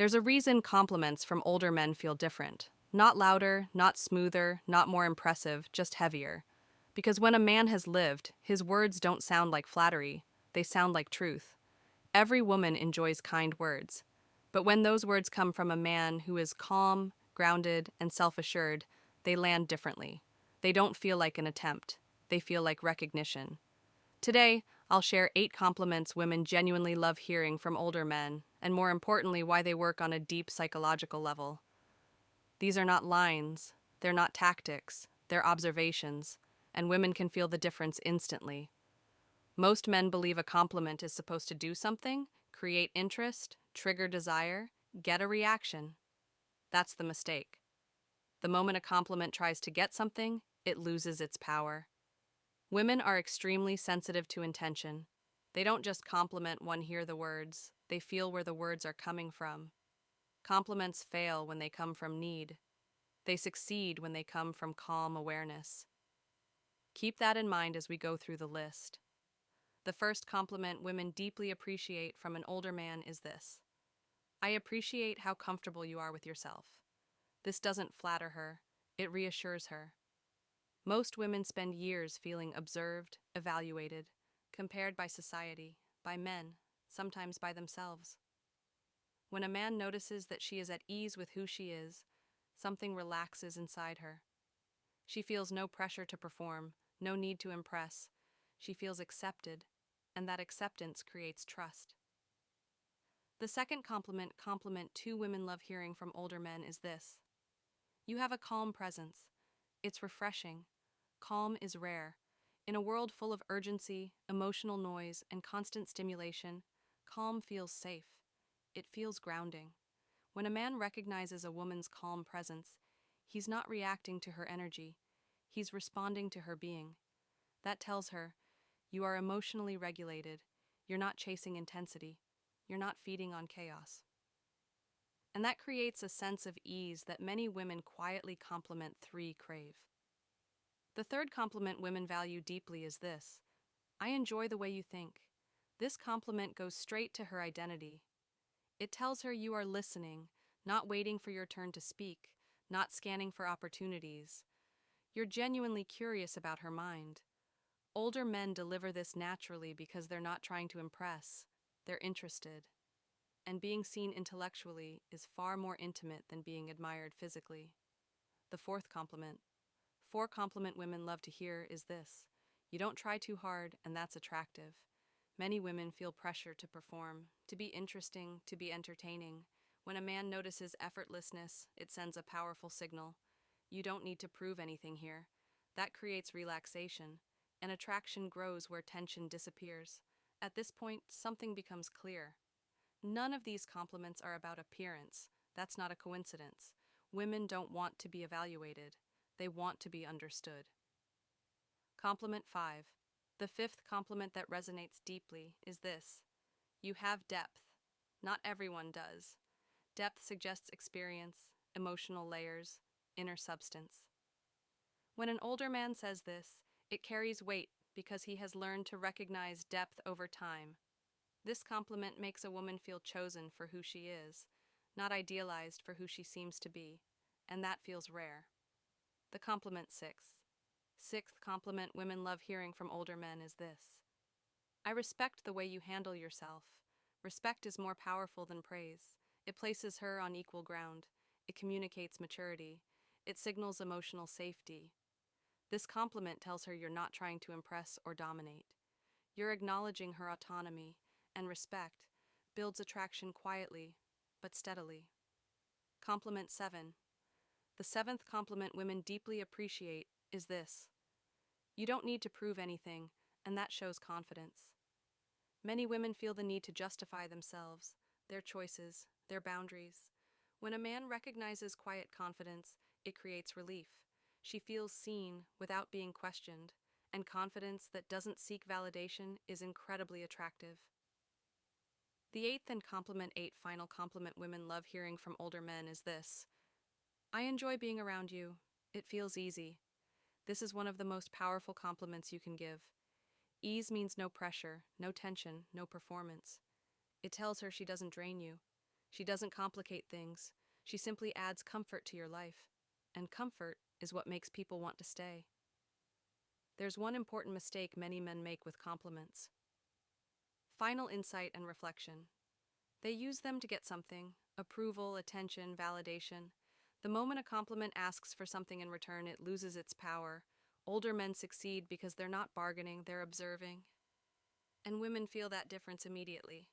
There's a reason compliments from older men feel different. Not louder, not smoother, not more impressive, just heavier. Because when a man has lived, his words don't sound like flattery, they sound like truth. Every woman enjoys kind words. But when those words come from a man who is calm, grounded, and self assured, they land differently. They don't feel like an attempt, they feel like recognition. Today, I'll share 8 compliments women genuinely love hearing from older men, and more importantly, why they work on a deep psychological level. These are not lines, they're not tactics, they're observations, and women can feel the difference instantly. Most men believe a compliment is supposed to do something, create interest, trigger desire, get a reaction. That's the mistake. The moment a compliment tries to get something, it loses its power. Women are extremely sensitive to intention. They don't just compliment when hear the words, they feel where the words are coming from. Compliments fail when they come from need. They succeed when they come from calm awareness. Keep that in mind as we go through the list. The first compliment women deeply appreciate from an older man is this: I appreciate how comfortable you are with yourself. This doesn't flatter her, it reassures her. Most women spend years feeling observed, evaluated, compared by society, by men, sometimes by themselves. When a man notices that she is at ease with who she is, something relaxes inside her. She feels no pressure to perform, no need to impress. She feels accepted, and that acceptance creates trust. The second compliment two women love hearing from older men is this: you have a calm presence. It's refreshing. Calm is rare. In a world full of urgency, emotional noise, and constant stimulation, calm feels safe. It feels grounding. When a man recognizes a woman's calm presence, he's not reacting to her energy, he's responding to her being. That tells her, you are emotionally regulated, you're not chasing intensity, you're not feeding on chaos. And that creates a sense of ease that many women quietly compliment crave. The third compliment women value deeply is this: I enjoy the way you think. This compliment goes straight to her identity. It tells her you are listening, not waiting for your turn to speak, not scanning for opportunities. You're genuinely curious about her mind. Older men deliver this naturally because they're not trying to impress, they're interested. And being seen intellectually is far more intimate than being admired physically. The fourth compliment. 4 compliment women love to hear is this: you don't try too hard, and that's attractive. Many women feel pressure to perform, to be interesting, to be entertaining. When a man notices effortlessness, it sends a powerful signal. You don't need to prove anything here. That creates relaxation, and attraction grows where tension disappears. At this point, something becomes clear. None of these compliments are about appearance. That's not a coincidence. Women don't want to be evaluated. They want to be understood. Compliment 5. The fifth compliment that resonates deeply is this: you have depth. Not everyone does. Depth suggests experience, emotional layers, inner substance. When an older man says this, it carries weight because he has learned to recognize depth over time. This compliment makes a woman feel chosen for who she is, not idealized for who she seems to be, and that feels rare. The compliment 6. Sixth compliment women love hearing from older men is this: I respect the way you handle yourself. Respect is more powerful than praise. It places her on equal ground. It communicates maturity. It signals emotional safety. This compliment tells her you're not trying to impress or dominate. You're acknowledging her autonomy, and respect builds attraction quietly, but steadily. Compliment 7. The seventh compliment women deeply appreciate is this: you don't need to prove anything, and that shows confidence. Many women feel the need to justify themselves, their choices, their boundaries. When a man recognizes quiet confidence, it creates relief. She feels seen without being questioned, and confidence that doesn't seek validation is incredibly attractive. The eighth and compliment 8 final compliment women love hearing from older men is this: I enjoy being around you. It feels easy. This is one of the most powerful compliments you can give. Ease means no pressure, no tension, no performance. It tells her she doesn't drain you. She doesn't complicate things. She simply adds comfort to your life. And comfort is what makes people want to stay. There's one important mistake many men make with compliments. Final insight and reflection. They use them to get something: approval, attention, validation. The moment a compliment asks for something in return, it loses its power. Older men succeed because they're not bargaining, they're observing. And women feel that difference immediately.